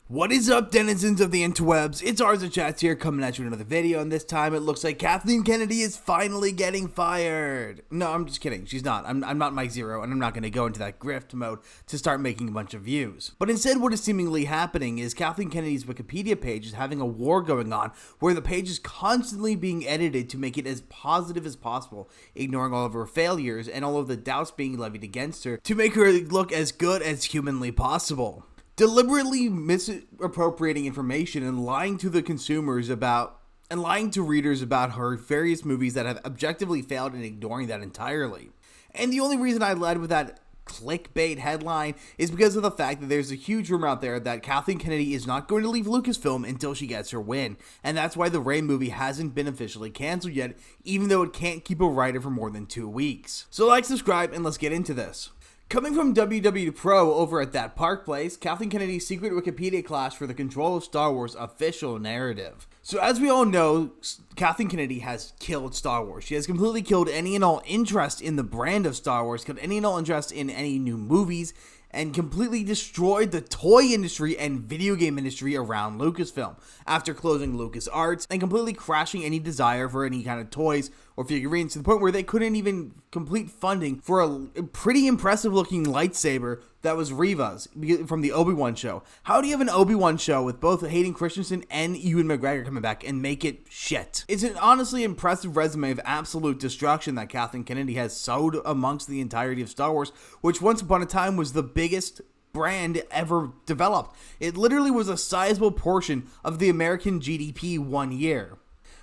What is up, denizens of the interwebs? It's Arza Chats here, coming at you with another video, and this time it looks like Kathleen Kennedy is finally getting fired. No, I'm just kidding. She's not. I'm not Mike Zero, and I'm not going to go into that grift mode to start making a bunch of views. But instead, what is seemingly happening is Kathleen Kennedy's Wikipedia page is having a war going on, where the page is constantly being edited to make it as positive as possible, ignoring all of her failures and all of the doubts being levied against her to make her look as good as humanly possible. Deliberately misappropriating information and lying to the consumers about, and lying to readers about her various movies that have objectively failed, and ignoring that entirely. And the only reason I led with that clickbait headline is because of the fact that there's a huge rumor out there that Kathleen Kennedy is not going to leave Lucasfilm until she gets her win, and that's why the Rey movie hasn't been officially canceled yet, even though it can't keep a writer for more than 2 weeks. So like, subscribe, and let's get into this. Coming from WW Pro over at That Park Place, Kathleen Kennedy's secret Wikipedia class for the control of Star Wars official narrative. So as we all know, Kathleen Kennedy has killed Star Wars. She has completely killed any and all interest in the brand of Star Wars, killed any and all interest in any new movies, and completely destroyed the toy industry and video game industry around Lucasfilm after closing LucasArts and completely crashing any desire for any kind of toys or figurines, to the point where they couldn't even complete funding for a pretty impressive looking lightsaber that was Reva's from the Obi-Wan show. How do you have an Obi-Wan show with both Hayden Christensen and Ewan McGregor coming back and make it shit? It's an honestly impressive resume of absolute destruction that Kathleen Kennedy has sowed amongst the entirety of Star Wars, which once upon a time was the biggest brand ever developed. It literally was a sizable portion of the American GDP one year.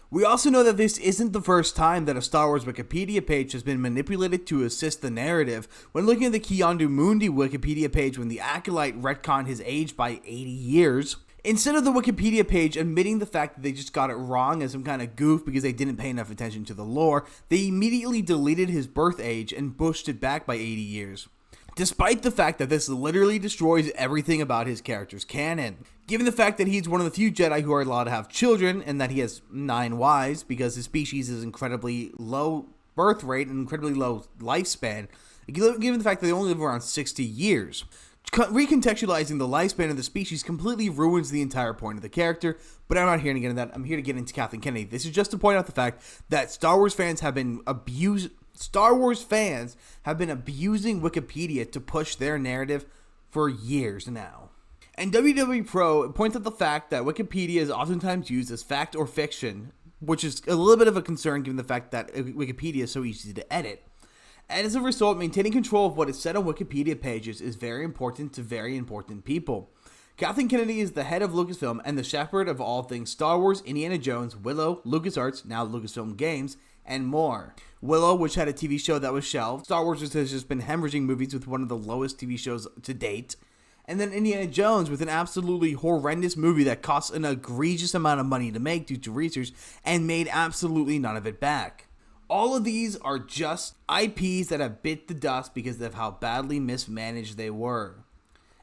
We also know that this isn't the first time that a Star Wars Wikipedia page has been manipulated to assist the narrative. When looking at the Keondu Mundi Wikipedia page, when the Acolyte retconned his age by 80 years, instead of the Wikipedia page admitting the fact that they just got it wrong as some kind of goof because they didn't pay enough attention to the lore, they immediately deleted his birth age and pushed it back by 80 years. Despite the fact that this literally destroys everything about his character's canon. Given the fact that he's one of the few Jedi who are allowed to have children, and that he has 9 wives because his species is incredibly low birth rate and incredibly low lifespan, given the fact that they only live around 60 years. Recontextualizing the lifespan of the species completely ruins the entire point of the character, but I'm not here to get into that. I'm here to get into Kathleen Kennedy. This is just to point out the fact that Star Wars fans have been abusing Wikipedia to push their narrative for years now. And WW Pro points out the fact that Wikipedia is oftentimes used as fact or fiction, which is a little bit of a concern given the fact that Wikipedia is so easy to edit. And as a result, maintaining control of what is said on Wikipedia pages is very important to very important people. Kathleen Kennedy is the head of Lucasfilm and the shepherd of all things Star Wars, Indiana Jones, Willow, LucasArts, now Lucasfilm Games, and more. Willow, which had a TV show that was shelved. Star Wars, which has just been hemorrhaging movies with one of the lowest TV shows to date. And then Indiana Jones with an absolutely horrendous movie that cost an egregious amount of money to make due to research and made absolutely none of it back. All of these are just IPs that have bit the dust because of how badly mismanaged they were.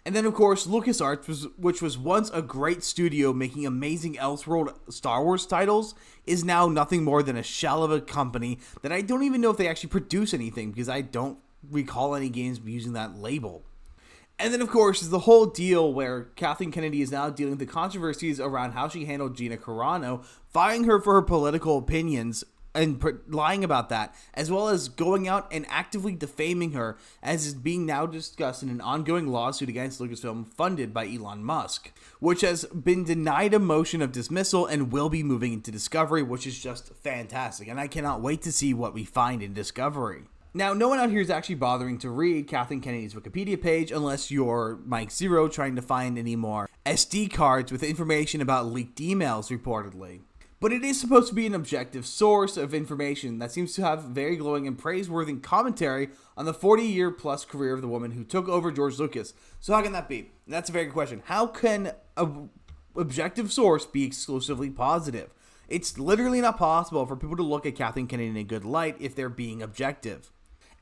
And then, of course, LucasArts, which was once a great studio making amazing Elseworld Star Wars titles, is now nothing more than a shell of a company that I don't even know if they actually produce anything, because I don't recall any games using that label. And then, of course, is the whole deal where Kathleen Kennedy is now dealing with the controversies around how she handled Gina Carano, firing her for her political opinions and lying about that, as well as going out and actively defaming her, as is being now discussed in an ongoing lawsuit against Lucasfilm funded by Elon Musk, which has been denied a motion of dismissal and will be moving into Discovery, which is just fantastic, and I cannot wait to see what we find in Discovery. Now, no one out here is actually bothering to read Kathleen Kennedy's Wikipedia page unless you're Mike Zero trying to find any more SD cards with information about leaked emails, reportedly. But it is supposed to be an objective source of information that seems to have very glowing and praiseworthy commentary on the 40-year-plus career of the woman who took over George Lucas. So how can that be? That's a very good question. How can an objective source be exclusively positive? It's literally not possible for people to look at Kathleen Kennedy in a good light if they're being objective.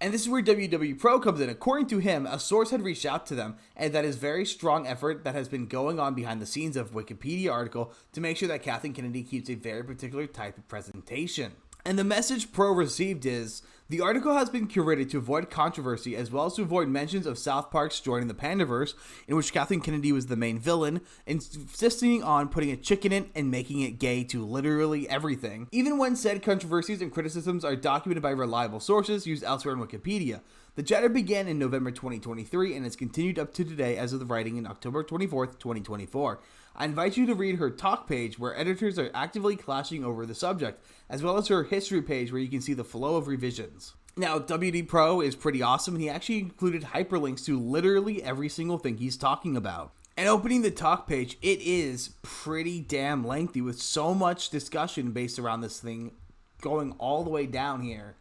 And this is where WW Pro comes in. According to him, a source had reached out to them, and that is very strong effort that has been going on behind the scenes of Wikipedia article to make sure that Kathleen Kennedy keeps a very particular type of presentation. And the message Pro received is, the article has been curated to avoid controversy as well as to avoid mentions of South Park's joining the Pandaverse, in which Kathleen Kennedy was the main villain, insisting on putting a chick in it and making it gay to literally everything, even when said controversies and criticisms are documented by reliable sources used elsewhere in Wikipedia. The chatter began in November 2023 and has continued up to today as of the writing in October 24th, 2024. I invite you to read her talk page where editors are actively clashing over the subject, as well as her history page where you can see the flow of revisions. Now, WD Pro is pretty awesome, and he actually included hyperlinks to literally every single thing he's talking about. And opening the talk page, it is pretty damn lengthy with so much discussion based around this thing going all the way down here.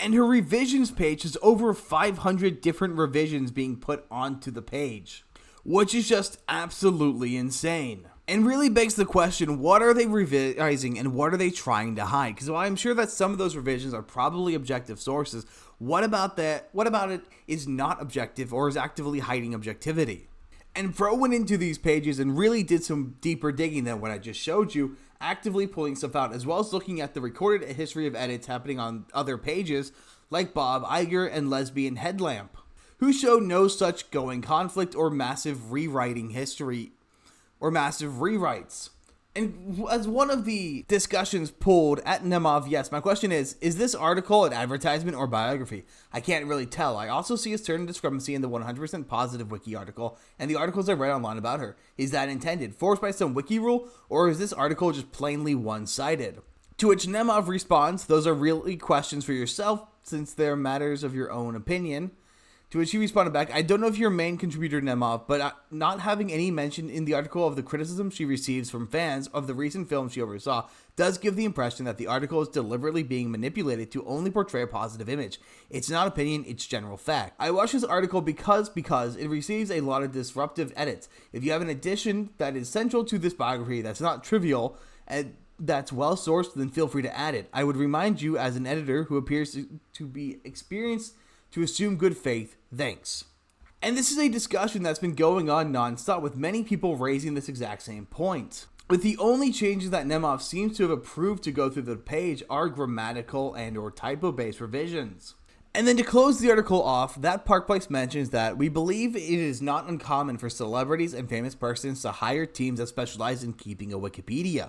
And her revisions page has over 500 different revisions being put onto the page, which is just absolutely insane. And really begs the question, what are they revising and what are they trying to hide? Because while I'm sure that some of those revisions are probably objective sources, what about that? What about it is not objective or is actively hiding objectivity? And Pro went into these pages and really did some deeper digging than what I just showed you, actively pulling stuff out, as well as looking at the recorded history of edits happening on other pages, like Bob Iger and Lesbian Headlamp, who showed no such going conflict or massive rewriting history, or massive rewrites. And as one of the discussions pulled at Nemov, yes, my question is this article an advertisement or biography? I can't really tell. I also see a certain discrepancy in the 100% positive wiki article and the articles I read online about her. Is that intended, forced by some wiki rule, or is this article just plainly one-sided? To which Nemov responds, those are really questions for yourself, since they're matters of your own opinion. To which he responded back, I don't know if you're a main contributor, Nemov, but not having any mention in the article of the criticism she receives from fans of the recent film she oversaw does give the impression that the article is deliberately being manipulated to only portray a positive image. It's not opinion, it's general fact. I watched this article because it receives a lot of disruptive edits. If you have an addition that is central to this biography that's not trivial and that's well sourced, then feel free to add it. I would remind you, as an editor who appears to be experienced, to assume good faith, thanks. And this is a discussion that's been going on nonstop, with many people raising this exact same point. With the only changes that Nemov seems to have approved to go through the page are grammatical and or typo-based revisions. And then to close the article off, that Park Place mentions that we believe it is not uncommon for celebrities and famous persons to hire teams that specialize in keeping a Wikipedia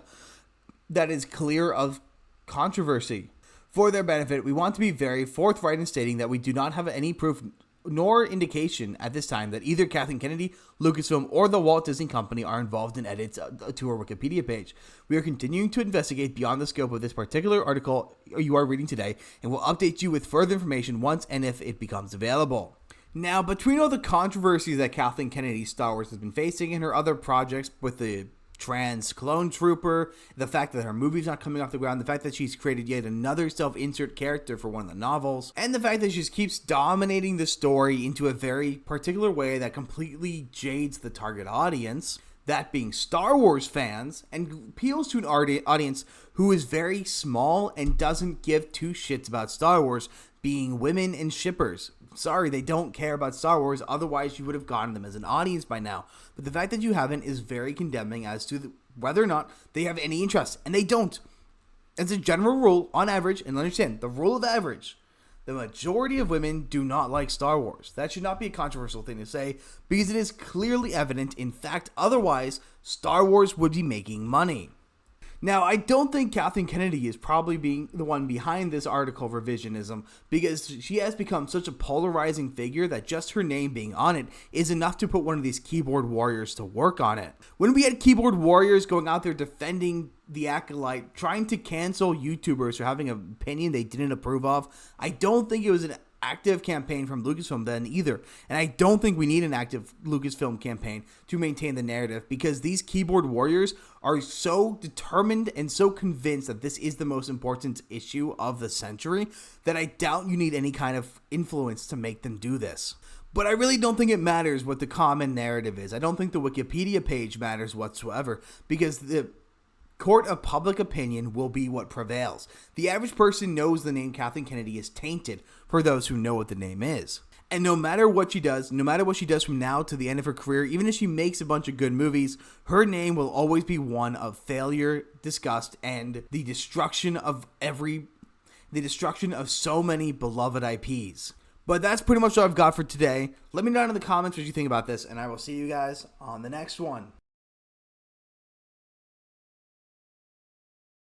that is clear of controversy. For their benefit, we want to be very forthright in stating that we do not have any proof nor indication at this time that either Kathleen Kennedy, Lucasfilm, or the Walt Disney Company are involved in edits to our Wikipedia page. We are continuing to investigate beyond the scope of this particular article you are reading today, and will update you with further information once and if it becomes available. Now, between all the controversies that Kathleen Kennedy Star Wars has been facing and her other projects with the trans clone trooper, the fact that her movie's not coming off the ground, the fact that she's created yet another self-insert character for one of the novels, and the fact that she just keeps dominating the story into a very particular way that completely jades the target audience, that being Star Wars fans, and appeals to an audience who is very small and doesn't give two shits about Star Wars, being women and shippers. Sorry, they don't care about Star Wars, otherwise you would have gotten them as an audience by now. But the fact that you haven't is very condemning as to whether or not they have any interest, and they don't. As a general rule, on average, and understand, the rule of average, the majority of women do not like Star Wars. That should not be a controversial thing to say, because it is clearly evident, in fact, otherwise, Star Wars would be making money. Now, I don't think Kathleen Kennedy is probably being the one behind this article of revisionism, because she has become such a polarizing figure that just her name being on it is enough to put one of these keyboard warriors to work on it. When we had keyboard warriors going out there defending the Acolyte, trying to cancel YouTubers for having an opinion they didn't approve of, I don't think it was an active campaign from Lucasfilm then either, and I don't think we need an active Lucasfilm campaign to maintain the narrative, because these keyboard warriors are so determined and so convinced that this is the most important issue of the century that I doubt you need any kind of influence to make them do this. But I really don't think it matters what the common narrative is. I don't think the Wikipedia page matters whatsoever, because the court of public opinion will be what prevails. The average person knows the name Kathleen Kennedy is tainted, for those who know what the name is. And no matter what she does from now to the end of her career, even if she makes a bunch of good movies, her name will always be one of failure, disgust, and the destruction of every the destruction of so many beloved IPs. But that's pretty much all I've got for today. Let me know in the comments what you think about this, and I will see you guys on the next one.